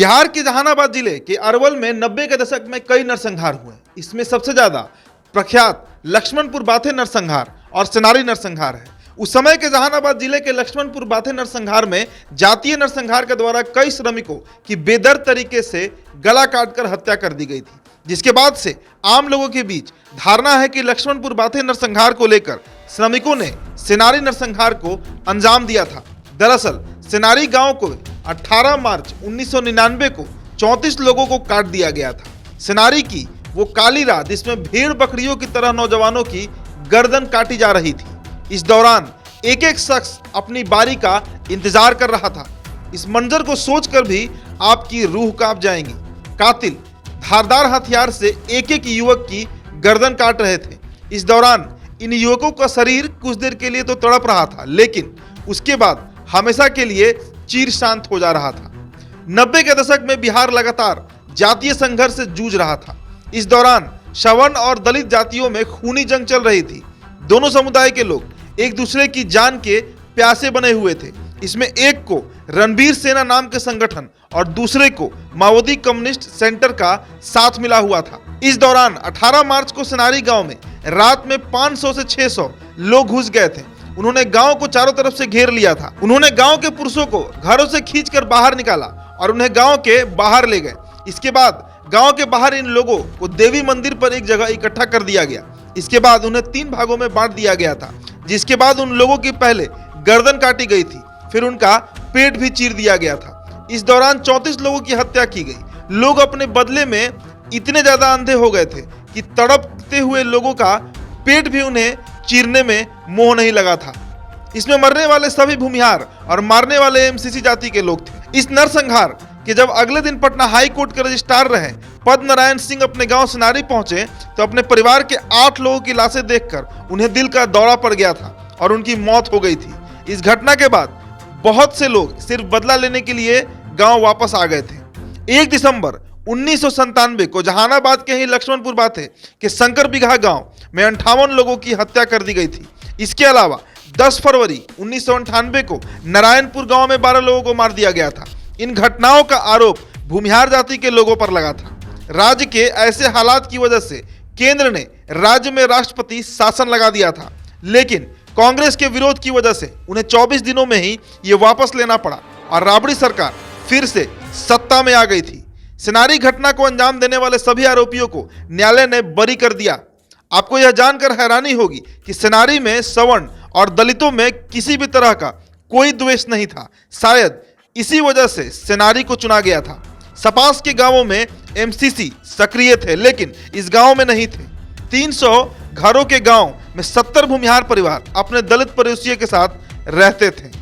बिहार के जहानाबाद जिले के अरवल में 90 के दशक में कई नरसंहार हुए। इसमें सबसे ज्यादा प्रख्यात लक्ष्मणपुर बाथे नरसंहार और सेनारी नरसंहार है। उस समय के जहानाबाद जिले के लक्ष्मणपुर बाथे नरसंहार में जातीय नरसंहार के द्वारा कई श्रमिकों की बेदर्द तरीके से गला काटकर हत्या कर दी गई थी, जिसके बाद से आम लोगों के बीच धारणा है कि लक्ष्मणपुर बाथे नरसंहार को लेकर श्रमिकों ने सेनारी नरसंहार को अंजाम दिया था। दरअसल सेनारी गांव को 18 मार्च 1999 को 34 लोगों को काट दिया गया था। सेनारी की वो काली रात जिसमें भेड़ बकरियों की तरह नौजवानों की गर्दन काटी जा रही थी। इस दौरान एक एक शख्स अपनी बारी का इंतजार कर रहा था। इस मंजर को सोचकर भी आपकी रूह कांप जाएंगी। कातिल धारदार हथियार से एक एक युवक की गर्दन काट रहे थे। इस दौरान इन युवकों का शरीर कुछ देर के लिए तो तड़प रहा था, लेकिन उसके बाद हमेशा के लिए चीर शांत हो जा रहा था। 90 के दशक में बिहार लगातार जातीय संघर्ष से जूझ रहा था। इस दौरान सवर्ण और दलित जातियों में खूनी जंग चल रही थी। दोनों समुदाय के लोग एक दूसरे की जान के प्यासे बने हुए थे। इसमें एक को रणबीर सेना नाम के संगठन और दूसरे को माओवादी कम्युनिस्ट सेंटर का साथ मिला हुआ था। इस दौरान 18 मार्च को सेनारी गांव में रात में 500 से 600 लोग घुस गए थे। उन्होंने गांव को चारों तरफ से घेर लिया था। उन्होंने गांव के पुरुषों को घरों से खींचकर बाहर निकाला और उन्हें गांव के बाहर ले गए। इसके बाद गांव के बाहर इन लोगों को देवी मंदिर पर एक जगह इकट्ठा कर दिया गया। इसके बाद उन्हें 3 भागों में बांट दिया गया था, जिसके बाद उन लोगों की पहले गर्दन काटी गई थी, फिर उनका पेट भी चीर दिया गया था। इस दौरान 34 लोगों की हत्या की गई। लोग अपने बदले में इतने ज्यादा अंधे हो गए थे कि तड़पते हुए लोगों का पेट भी उन्हें चीरने में मोह नहीं लगा था। इसमें मरने वाले सभी भूमिहार और मारने वाले एमसीसी जाति के लोग थे। इस नरसंहार के जब अगले दिन पटना हाई कोर्ट के रजिस्ट्रार रहे पद नारायण सिंह अपने गांव सेनारी पहुंचे तो अपने परिवार के 8 लोगों की लाशें देखकर उन्हें दिल का दौरा पड़ गया था और उनकी मौत हो गई थी। इस घटना के बाद बहुत से लोग सिर्फ बदला लेने के लिए गांव वापस आ गए थे। 1 दिसंबर 1997 को जहानाबाद के ही लक्ष्मणपुर बाथे के शंकर बिगहा गांव में 58 लोगों की हत्या कर दी गई थी। इसके अलावा 10 फरवरी 1998 को नारायणपुर गांव में 12 लोगों को मार दिया गया था। इन घटनाओं का आरोप भूमिहार जाति के लोगों पर लगा था। राज्य के ऐसे हालात की वजह से केंद्र ने राज्य में राष्ट्रपति शासन लगा दिया था, लेकिन कांग्रेस के विरोध की वजह से उन्हें 24 दिनों में ही ये वापस लेना पड़ा और राबड़ी सरकार फिर से सत्ता में आ गई थी। सेनारी घटना को अंजाम देने वाले सभी आरोपियों को न्यायालय ने बरी कर दिया। आपको यह जानकर हैरानी होगी कि सेनारी में सवर्ण और दलितों में किसी भी तरह का कोई द्वेष नहीं था। शायद इसी वजह से सेनारी को चुना गया था। सपास के गांवों में एमसीसी सक्रिय थे, लेकिन इस गांव में नहीं थे। 300 घरों के गांव में 70 भूमिहार परिवार अपने दलित पड़ोसियों के साथ रहते थे।